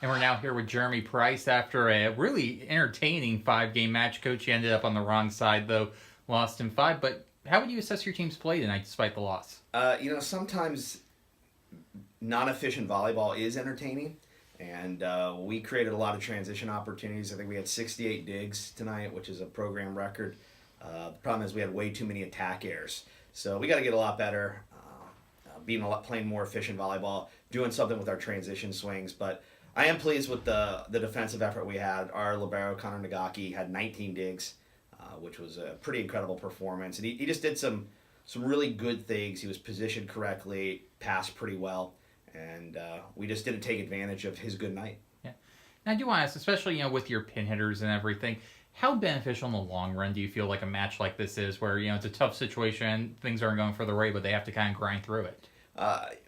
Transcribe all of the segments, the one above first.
And we're now here with Jeremy Price after a really entertaining 5-game match. Coach, you ended up on the wrong side, though, lost in 5. But how would you assess your team's play tonight despite the loss? Sometimes non-efficient volleyball is entertaining, and we created a lot of transition opportunities. I think we had 68 digs tonight, which is a program record. The problem is we had way too many attack errors. So we got to get a lot better, playing more efficient volleyball, doing something with our transition swings. But I am pleased with the defensive effort we had. Our libero, Connor Nagaki, had 19 digs, which was a pretty incredible performance. And he just did some really good things. He was positioned correctly, passed pretty well, and we just didn't take advantage of his good night. Yeah. And I do want to ask, especially with your pin hitters and everything, how beneficial in the long run do you feel like a match like this is, where it's a tough situation, things aren't going for the right, but they have to kind of grind through it?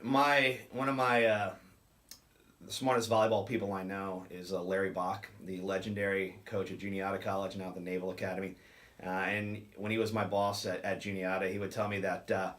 One of my the smartest volleyball people I know is Larry Bach, the legendary coach at Juniata College, now at the Naval Academy. And when he was my boss at Juniata, he would tell me that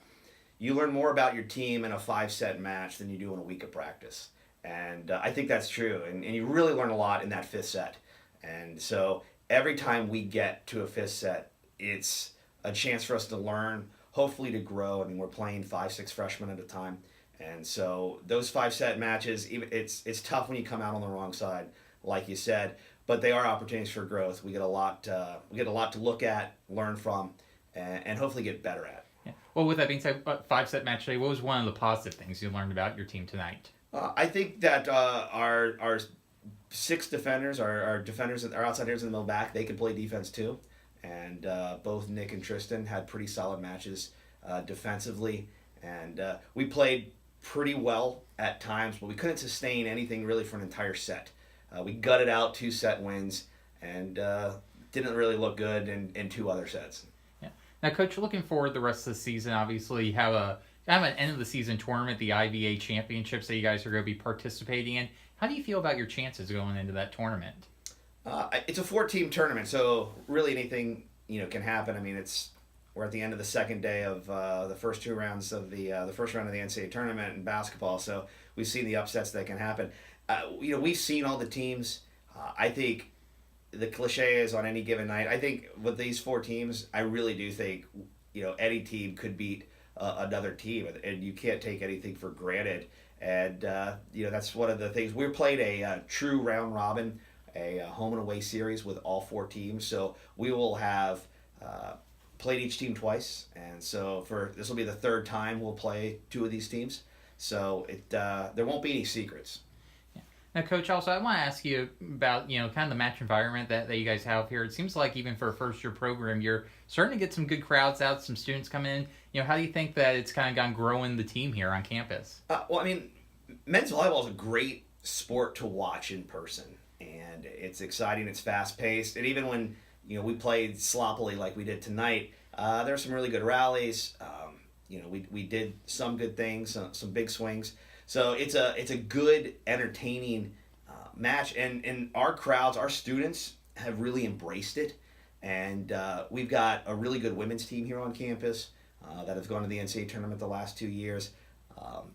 you learn more about your team in a 5-set match than you do in a week of practice. And I think that's true. And you really learn a lot in that 5th set. And so every time we get to a 5th set, it's a chance for us to learn, hopefully to grow. I mean, we're playing 5-6 freshmen at a time. And so those 5-set matches, it's tough when you come out on the wrong side, like you said, but they are opportunities for growth. We get a lot to look at, learn from, and hopefully get better at. Yeah. Well, with that being said, 5-set match today, what was one of the positive things you learned about your team tonight? I think that our 6 defenders, our defenders, our outside hitters in the middle back, they can play defense too. And both Nick and Tristan had pretty solid matches defensively. And we played pretty well at times, but we couldn't sustain anything really for an entire set. We gutted out 2 set wins and didn't really look good in 2 other sets. Yeah. Now, Coach, looking forward the rest of the season, obviously you have an end of the season tournament, the IBA Championships that you guys are going to be participating in. How do you feel about your chances going into that tournament? It's a 4-team tournament, so really anything can happen. I mean, we're at the end of the second day of the first 2 rounds of the first round of the NCAA tournament in basketball. So we've seen the upsets that can happen. We've seen all the teams. I think the cliche is on any given night. I think with these 4 teams, I really do think any team could beat another team, and you can't take anything for granted. And that's one of the things. We played a true round robin, a home and away series with all 4 teams. So we will have played each team twice, and so this will be the 3rd time we'll play 2 of these teams. So there won't be any secrets. Yeah. Now, Coach, also I want to ask you about kind of the match environment that you guys have here. It seems like even for a first-year program, you're starting to get some good crowds out, some students come in. How do you think that it's kind of gone growing the team here on campus? Well, I mean, men's volleyball is a great sport to watch in person, and it's exciting. It's fast-paced, and even when we played sloppily like we did tonight, there were some really good rallies. We did some good things, some big swings. So it's a good, entertaining match, and our crowds, our students have really embraced it. And we've got a really good women's team here on campus that has gone to the NCAA tournament the last 2 years.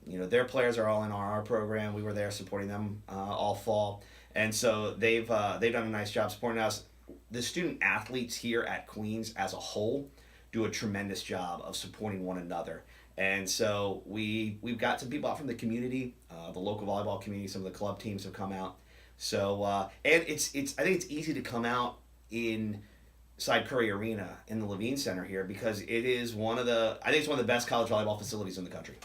Their players are all in our program. We were there supporting them all fall, and so they've done a nice job supporting us. The student athletes here at Queens as a whole do a tremendous job of supporting one another. And so we've got some people out from the community, the local volleyball community, some of the club teams have come out. So and I think it's easy to come out inside Curry Arena in the Levine Center here because I think it's one of the best college volleyball facilities in the country.